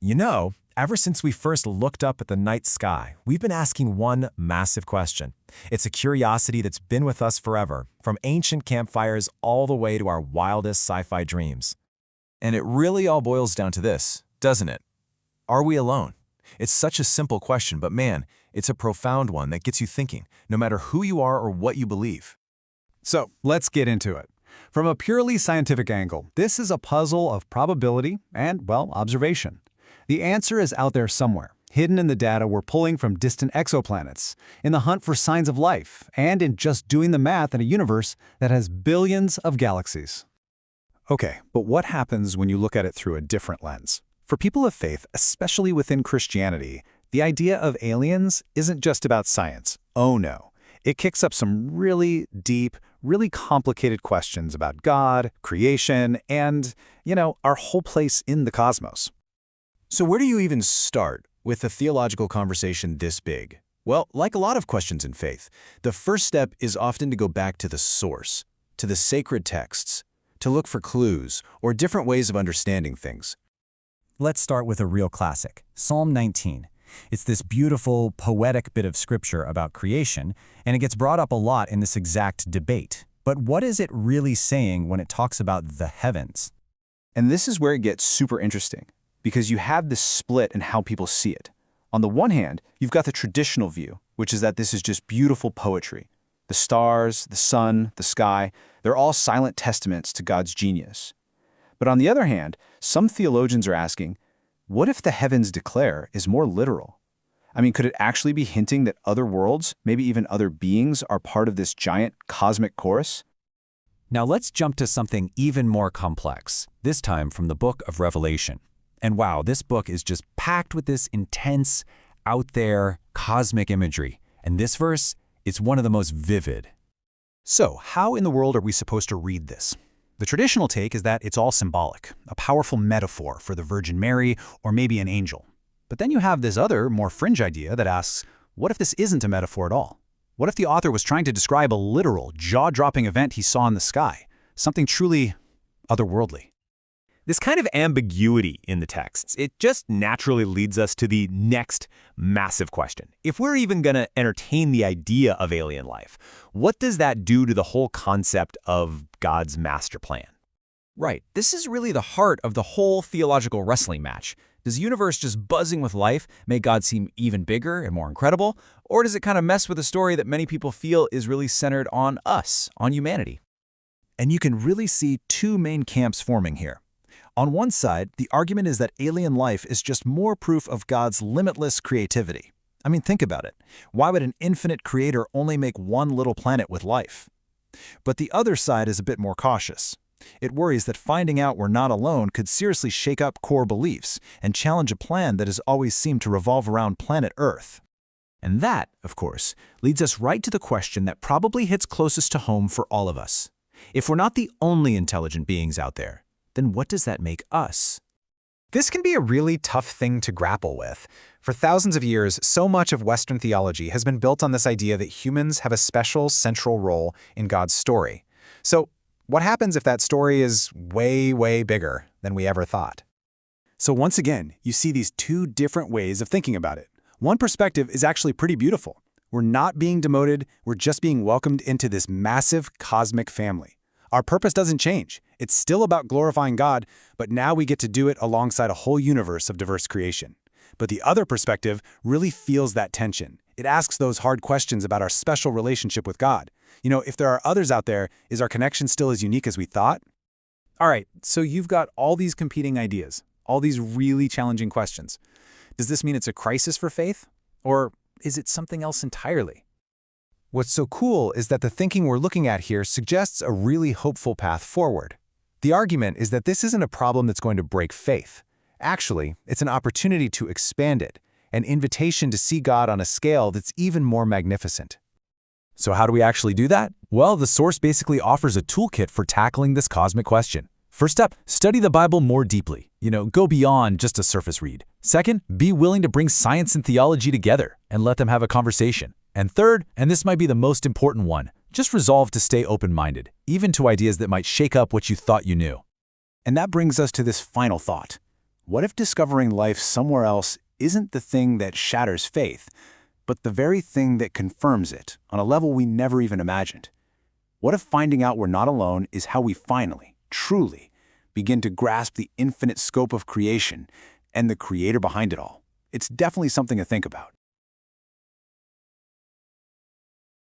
Ever since we first looked up at the night sky, we've been asking one massive question. It's a curiosity that's been with us forever, from ancient campfires all the way to our wildest sci-fi dreams. And it really all boils down to this, doesn't it? Are we alone? It's such a simple question, but man, it's a profound one that gets you thinking, no matter who you are or what you believe. So let's get into it. From a purely scientific angle, this is a puzzle of probability and, well, observation. The answer is out there somewhere, hidden in the data we're pulling from distant exoplanets, in the hunt for signs of life, and in just doing the math in a universe that has billions of galaxies. Okay, but what happens when you look at it through a different lens? For people of faith, especially within Christianity, the idea of aliens isn't just about science. Oh no. It kicks up some really deep, really complicated questions about God, creation, and, our whole place in the cosmos. So where do you even start with a theological conversation this big? Well, like a lot of questions in faith, the first step is often to go back to the source, to the sacred texts, to look for clues or different ways of understanding things. Let's start with a real classic, Psalm 19. It's this beautiful, poetic bit of scripture about creation, and it gets brought up a lot in this exact debate. But what is it really saying when it talks about the heavens? And this is where it gets super interesting, because you have this split in how people see it. On the one hand, you've got the traditional view, which is that this is just beautiful poetry. The stars, the sun, the sky, they're all silent testaments to God's genius. But on the other hand, some theologians are asking, what if the heavens declare is more literal? I mean, could it actually be hinting that other worlds, maybe even other beings, are part of this giant cosmic chorus? Now let's jump to something even more complex, this time from the book of Revelation. And wow, this book is just packed with this intense, out there, cosmic imagery. And this verse, it's one of the most vivid. So, how in the world are we supposed to read this? The traditional take is that it's all symbolic, a powerful metaphor for the Virgin Mary or maybe an angel. But then you have this other, more fringe idea that asks, what if this isn't a metaphor at all? What if the author was trying to describe a literal, jaw-dropping event he saw in the sky, something truly otherworldly? This kind of ambiguity in the texts, it just naturally leads us to the next massive question. If we're even going to entertain the idea of alien life, what does that do to the whole concept of God's master plan? Right, this is really the heart of the whole theological wrestling match. Does the universe just buzzing with life make God seem even bigger and more incredible? Or does it kind of mess with a story that many people feel is really centered on us, on humanity? And you can really see two main camps forming here. On one side, the argument is that alien life is just more proof of God's limitless creativity. I mean, think about it. Why would an infinite creator only make one little planet with life? But the other side is a bit more cautious. It worries that finding out we're not alone could seriously shake up core beliefs and challenge a plan that has always seemed to revolve around planet Earth. And that, of course, leads us right to the question that probably hits closest to home for all of us. If we're not the only intelligent beings out there, then what does that make us? This can be a really tough thing to grapple with. For thousands of years, so much of Western theology has been built on this idea that humans have a special central role in God's story. So, what happens if that story is way, way bigger than we ever thought? So once again, you see these two different ways of thinking about it. One perspective is actually pretty beautiful. We're not being demoted, we're just being welcomed into this massive cosmic family. Our purpose doesn't change. It's still about glorifying God, but now we get to do it alongside a whole universe of diverse creation. But the other perspective really feels that tension. It asks those hard questions about our special relationship with God. If there are others out there, is our connection still as unique as we thought? All right, so you've got all these competing ideas, all these really challenging questions. Does this mean it's a crisis for faith? Or is it something else entirely? What's so cool is that the thinking we're looking at here suggests a really hopeful path forward. The argument is that this isn't a problem that's going to break faith. Actually, it's an opportunity to expand it, an invitation to see God on a scale that's even more magnificent. So how do we actually do that? Well, the source basically offers a toolkit for tackling this cosmic question. First up, study the Bible more deeply. Go beyond just a surface read. Second, be willing to bring science and theology together and let them have a conversation. And third, and this might be the most important one, just resolve to stay open-minded, even to ideas that might shake up what you thought you knew. And that brings us to this final thought. What if discovering life somewhere else isn't the thing that shatters faith, but the very thing that confirms it on a level we never even imagined? What if finding out we're not alone is how we finally, truly, begin to grasp the infinite scope of creation and the creator behind it all? It's definitely something to think about.